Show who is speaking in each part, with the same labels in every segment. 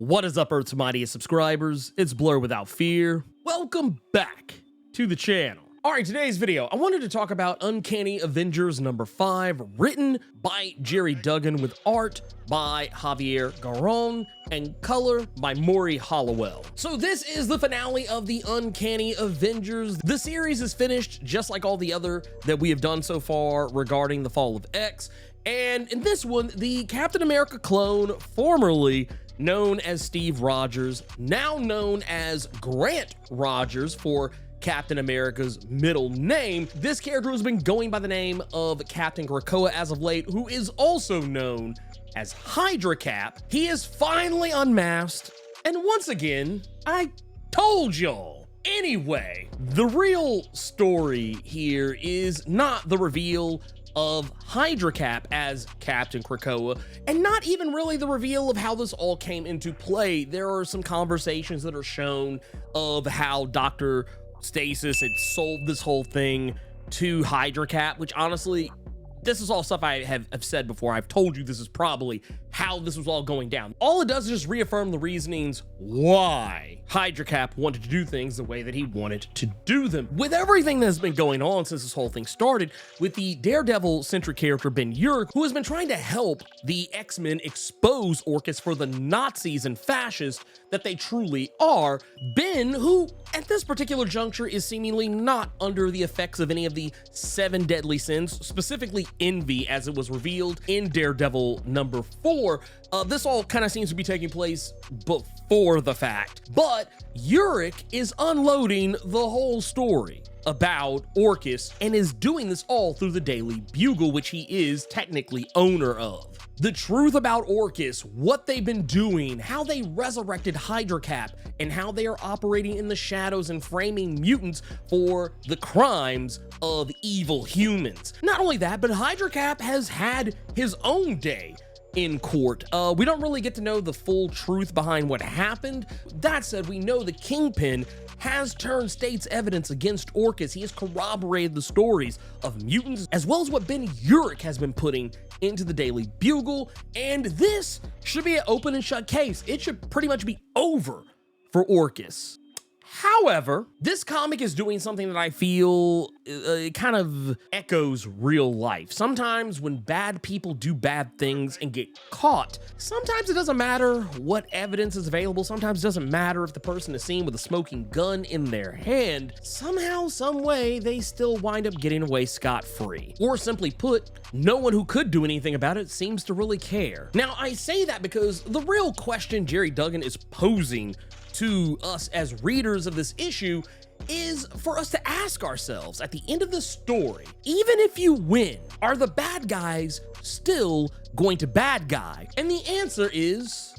Speaker 1: What is up, Earth's mightiest subscribers? It's Blerd without fear. Welcome back to the channel. All right, today's video, I wanted to talk about Uncanny Avengers number 5, written by Jerry Duggan with art by Javier Garron and color by Maury Hollowell. So this is the finale of the Uncanny Avengers. The series is finished just like all the other that we have done so far regarding the Fall of X. And in this one, the Captain America clone, formerly known as Steve Rogers, now known as Grant Rogers for Captain America's middle name. This character has been going by the name of Captain Krakoa as of late, who is also known as Hydra Cap. He is finally unmasked, and once again, I told y'all. Anyway, the real story here is not the reveal of Hydra Cap as Captain Krakoa, and not even really the reveal of how this all came into play. There are some conversations that are shown of how Dr. Stasis had sold this whole thing to Hydra Cap, which honestly, this is all stuff I have said before. I've told you this is probably how this was all going down. All it does is just reaffirm the reasonings why Hydra Cap wanted to do things the way that he wanted to do them. With everything that's been going on since this whole thing started, with the Daredevil-centric character Ben Urich, who has been trying to help the X-Men expose Orchis for the Nazis and fascists that they truly are, Ben, who at this particular juncture is seemingly not under the effects of any of the 7 deadly sins, specifically envy, as it was revealed in Daredevil number 4. This all kind of seems to be taking place before the fact, but Urich is unloading the whole story about Orchis and is doing this all through the Daily Bugle, which he is technically owner of. The truth about Orchis, what they've been doing, how they resurrected Hydra Cap, and how they are operating in the shadows and framing mutants for the crimes of evil humans. Not only that, but Hydra Cap has had his own day in court. We don't really get to know the full truth behind what happened. That said, we know the Kingpin has turned state's evidence against Orchis. He has corroborated the stories of mutants, as well as what Ben Urich has been putting into the Daily Bugle, and this should be an open and shut case. It should pretty much be over for Orchis. However, this comic is doing something that I feel kind of echoes real life. Sometimes when bad people do bad things and get caught, sometimes it doesn't matter what evidence is available. Sometimes it doesn't matter if the person is seen with a smoking gun in their hand. Somehow, some way, they still wind up getting away scot-free. Or simply put, no one who could do anything about it seems to really care. Now, I say that because the real question Jerry Duggan is posing to us as readers of this issue is for us to ask ourselves at the end of the story, even if you win, are the bad guys still going to bad guy? And the answer is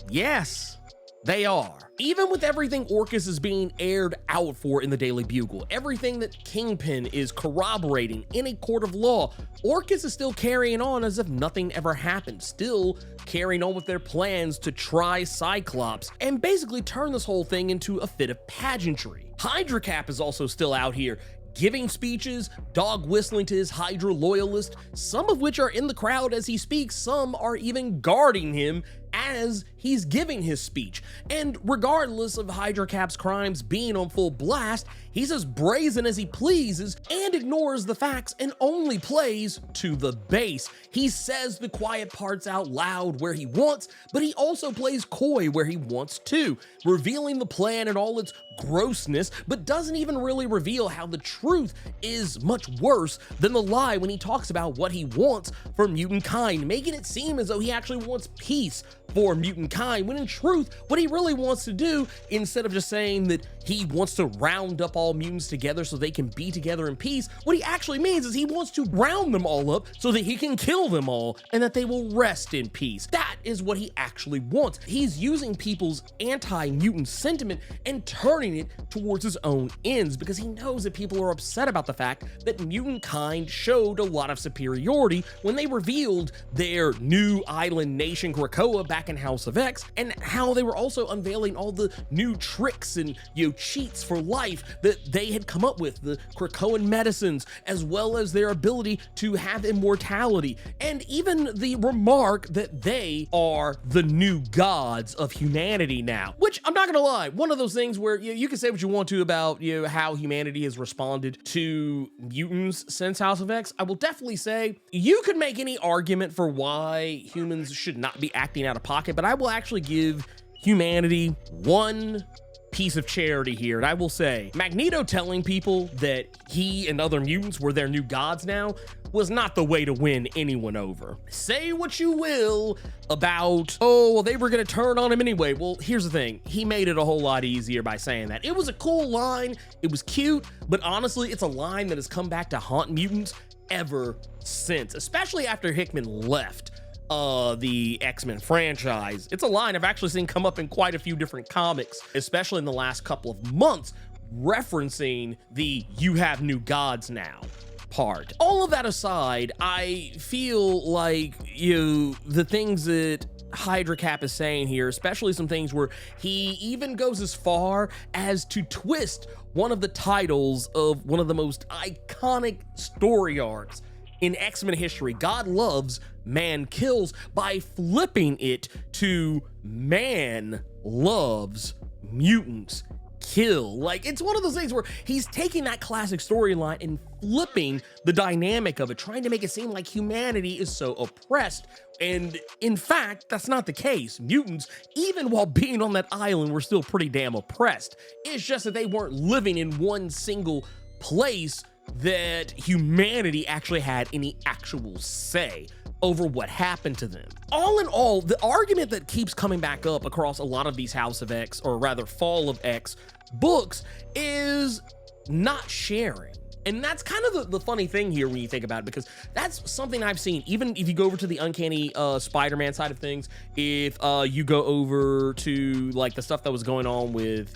Speaker 1: yes, they are. Even with everything Orchis is being aired out for in the Daily Bugle, everything that Kingpin is corroborating in a court of law, Orchis is still carrying on as if nothing ever happened, still carrying on with their plans to try Cyclops and basically turn this whole thing into a fit of pageantry. Hydra Cap is also still out here giving speeches, dog whistling to his Hydra loyalists, some of which are in the crowd as he speaks, some are even guarding him as he's giving his speech. And regardless of Hydra Cap's crimes being on full blast, he's as brazen as he pleases and ignores the facts and only plays to the base. He says the quiet parts out loud where he wants, but he also plays coy where he wants to, revealing the plan and all its grossness, but doesn't even really reveal how the truth is much worse than the lie when he talks about what he wants for mutant kind, making it seem as though he actually wants peace for mutant kind, when in truth, what he really wants to do, instead of just saying that he wants to round up all mutants together so they can be together in peace, what he actually means is he wants to round them all up so that he can kill them all and that they will rest in peace. That is what he actually wants. He's using people's anti-mutant sentiment and turning it towards his own ends because he knows that people are upset about the fact that mutant kind showed a lot of superiority when they revealed their new island nation Krakoa back in House of X, and how they were also unveiling all the new tricks and, cheats for life that they had come up with, the Krakoan medicines, as well as their ability to have immortality, and even the remark that they are the new gods of humanity now, which I'm not gonna lie, one of those things where you can say what you want to about how humanity has responded to mutants since House of X. I will definitely say you could make any argument for why humans should not be acting out of pocket, but I will actually give humanity one piece of charity here, and I will say Magneto telling people that he and other mutants were their new gods now was not the way to win anyone over. Say what you will about, oh, well, they were gonna turn on him anyway. Well, here's the thing. He made it a whole lot easier by saying that. It was a cool line. It was cute, but honestly, it's a line that has come back to haunt mutants ever since, especially after Hickman left the X-Men franchise. It's a line I've actually seen come up in quite a few different comics, especially in the last couple of months, referencing the "you have new gods now" part. All of that aside, I feel like the things that Hydra Cap is saying here, especially some things where he even goes as far as to twist one of the titles of one of the most iconic story arcs in X-Men history, God Loves, Man Kills, by flipping it to Man Loves, Mutants Kill. Like, it's one of those things where he's taking that classic storyline and flipping the dynamic of it, trying to make it seem like humanity is so oppressed. And in fact, that's not the case. Mutants, even while being on that island, were still pretty damn oppressed. It's just that they weren't living in one single place that humanity actually had any actual say over what happened to them. All in all, the argument that keeps coming back up across a lot of these House of X, or rather Fall of X books, is not sharing. And that's kind of the funny thing here when you think about it, because that's something I've seen, even if you go over to the Uncanny Spider-Man side of things, if you go over to like the stuff that was going on with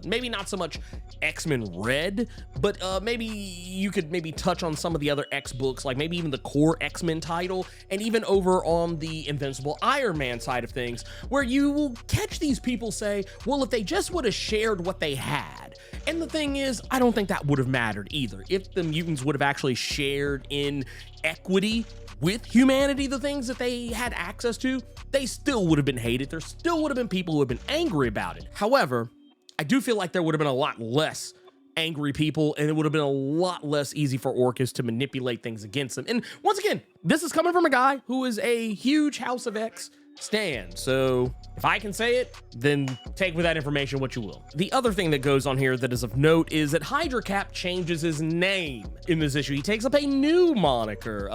Speaker 1: maybe not so much X-Men Red, but maybe you could maybe touch on some of the other X books, like maybe even the core X-Men title, and even over on the Invincible Iron Man side of things, where you will catch these people say, well, if they just would have shared what they had. And the thing is, I don't think that would have mattered either. If the mutants would have actually shared in equity with humanity the things that they had access to, they still would have been hated. There still would have been people who have been angry about it. However, I do feel like there would have been a lot less angry people, and it would have been a lot less easy for Orcus to manipulate things against them. And once again, this is coming from a guy who is a huge House of X stan, so if I can say it, then take with that information what you will. The other thing that goes on here that is of note is that Hydra Cap changes his name in this issue. He takes up a new moniker,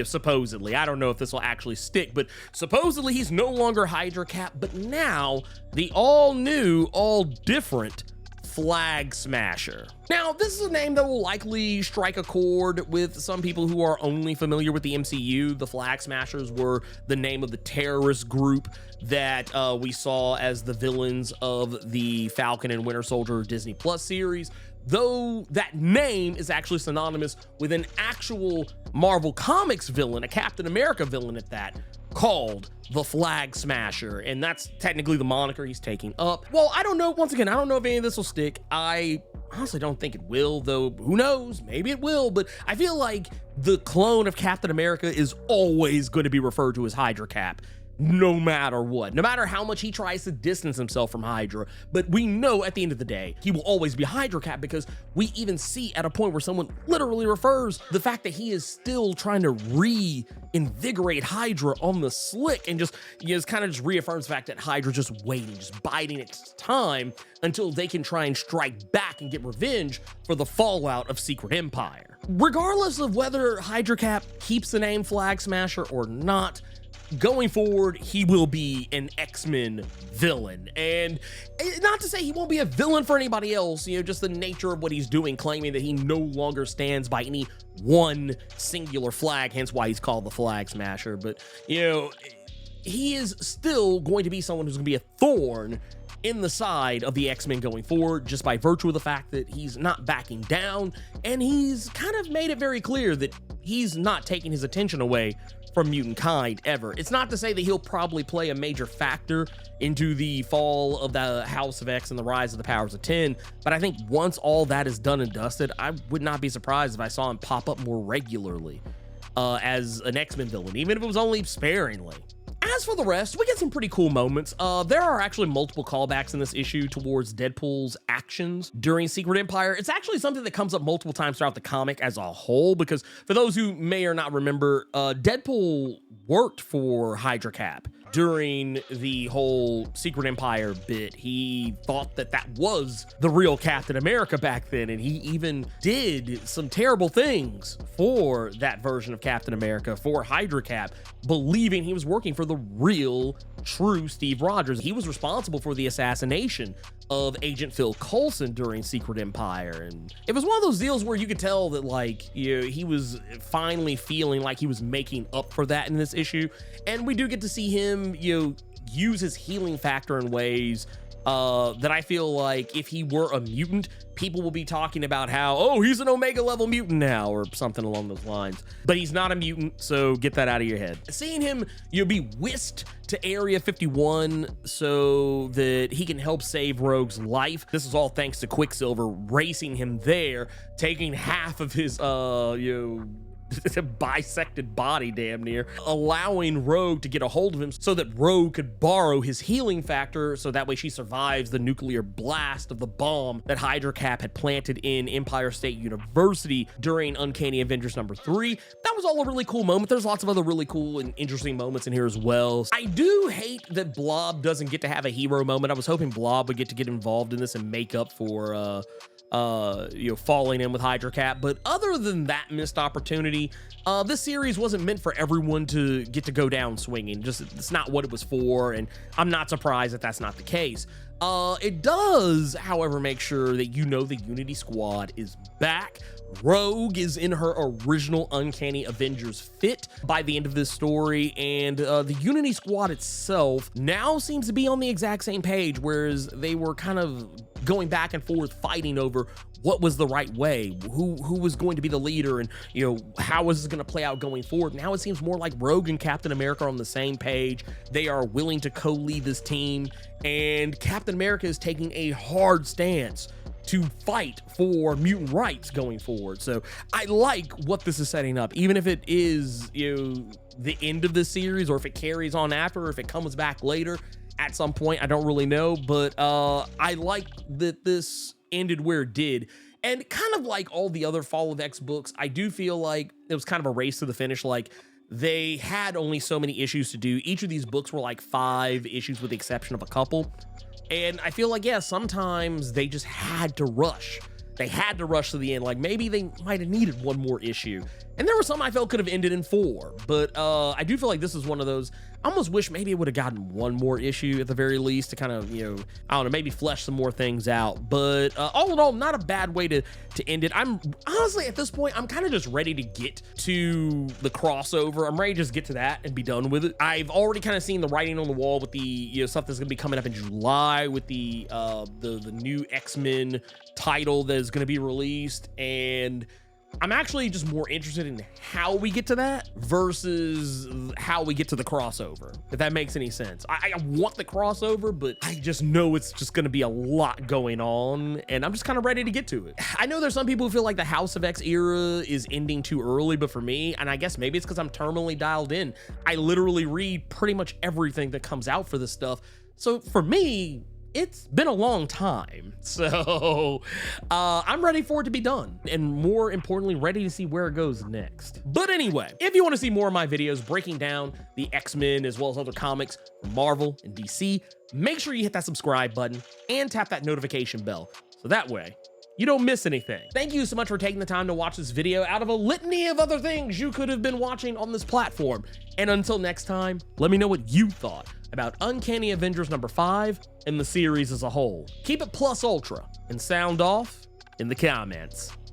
Speaker 1: supposedly. I don't know if this will actually stick, but supposedly he's no longer Hydra Cap, but now the all new, all different Flag Smasher. Now, this is a name that will likely strike a chord with some people who are only familiar with the MCU. The Flag Smashers were the name of the terrorist group that we saw as the villains of the Falcon and Winter Soldier Disney Plus series, though that name is actually synonymous with an actual Marvel Comics villain, a Captain America villain at that, called the Flag Smasher, and that's technically the moniker he's taking up. Well, I don't know, once again, I don't know if any of this will stick. I honestly don't think it will, though who knows, maybe it will, but I feel like the clone of Captain America is always going to be referred to as Hydra Cap, no matter what, no matter how much he tries to distance himself from Hydra. But we know at the end of the day, he will always be Hydra Cap, because we even see at a point where someone literally refers the fact that he is still trying to reinvigorate Hydra on the slick, and just kind of just reaffirms the fact that Hydra's just waiting, just biding its time until they can try and strike back and get revenge for the fallout of Secret Empire. Regardless of whether Hydra Cap keeps the name Flag Smasher or not, going forward, he will be an X-Men villain. And not to say he won't be a villain for anybody else, just the nature of what he's doing, claiming that he no longer stands by any one singular flag, hence why he's called the Flag Smasher. But, he is still going to be someone who's going to be a thorn in the side of the X-Men going forward, just by virtue of the fact that he's not backing down, and he's kind of made it very clear that he's not taking his attention away from mutant kind ever. It's not to say that he'll probably play a major factor into the fall of the House of X and the rise of the Powers of 10, but I think once all that is done and dusted, I would not be surprised if I saw him pop up more regularly as an X-Men villain, even if it was only sparingly. As for the rest, we get some pretty cool moments. There are actually multiple callbacks in this issue towards Deadpool's actions during Secret Empire. It's actually something that comes up multiple times throughout the comic as a whole, because for those who may or not remember, Deadpool worked for Hydra Cap during the whole Secret Empire bit. He thought that that was the real Captain America back then, and he even did some terrible things for that version of Captain America, for Hydra Cap, believing he was working for the real, true Steve Rogers. He was responsible for the assassination of Agent Phil Coulson during Secret Empire, and it was one of those deals where you could tell that, like, he was finally feeling like he was making up for that in this issue. And we do get to see him, use his healing factor in ways that I feel like if he were a mutant, people will be talking about how, oh, he's an Omega level mutant now, or something along those lines. But he's not a mutant, so get that out of your head. Seeing him, be whisked to Area 51 so that he can help save Rogue's life. This is all thanks to Quicksilver racing him there, taking half of his, bisected body damn near, allowing Rogue to get a hold of him so that Rogue could borrow his healing factor so that way she survives the nuclear blast of the bomb that Hydra Cap had planted in Empire State University during Uncanny Avengers number 3. That was all a really cool moment. There's lots of other really cool and interesting moments in here as well. I do hate that Blob doesn't get to have a hero moment. I was hoping Blob would get involved in this and make up for falling in with Hydra Cap, but other than that missed opportunity, this series wasn't meant for everyone to get to go down swinging. Just, it's not what it was for, and I'm not surprised that that's not the case. It does, however, make sure that the Unity Squad is back. Rogue is in her original Uncanny Avengers fit by the end of this story, and the Unity Squad itself now seems to be on the exact same page, whereas they were kind of going back and forth fighting over what was the right way, who was going to be the leader, and how was this going to play out going forward. Now it seems more like Rogue and Captain America are on the same page. They are willing to co-lead this team, and Captain America is taking a hard stance to fight for mutant rights going forward. So I like what this is setting up, even if it is the end of the series, or if it carries on after, or if it comes back later at some point. I don't really know, but I like that this ended where it did. And kind of like all the other Fall of X books, I do feel like it was kind of a race to the finish. Like, they had only so many issues to do. Each of these books were like 5 issues with the exception of a couple. And I feel like, yeah, sometimes they just had to rush. They had to rush to the end. Like, maybe they might have needed one more issue. And there were some I felt could have ended in 4. But I do feel like this is one of those, I almost wish maybe it would have gotten one more issue at the very least to kind of, I don't know, maybe flesh some more things out. But all in all, not a bad way to end it. I'm honestly, at this point, I'm kind of just ready to get to the crossover. I'm ready to just get to that and be done with it. I've already kind of seen the writing on the wall with the stuff that's going to be coming up in July with the new X-Men title that is going to be released, and I'm actually just more interested in how we get to that versus how we get to the crossover, if that makes any sense. I want the crossover, but I just know it's just going to be a lot going on, and I'm just kind of ready to get to it. I know there's some people who feel like the House of X era is ending too early, but for me, and I guess maybe it's because I'm terminally dialed in, I literally read pretty much everything that comes out for this stuff. So for me, it's been a long time, so I'm ready for it to be done, and more importantly, ready to see where it goes next. But anyway, if you want to see more of my videos breaking down the X-Men as well as other comics from Marvel and DC, make sure you hit that subscribe button and tap that notification bell, so that way you don't miss anything. Thank you so much for taking the time to watch this video out of a litany of other things you could have been watching on this platform. And until next time, let me know what you thought about Uncanny Avengers number 5 and the series as a whole. Keep it plus ultra and sound off in the comments.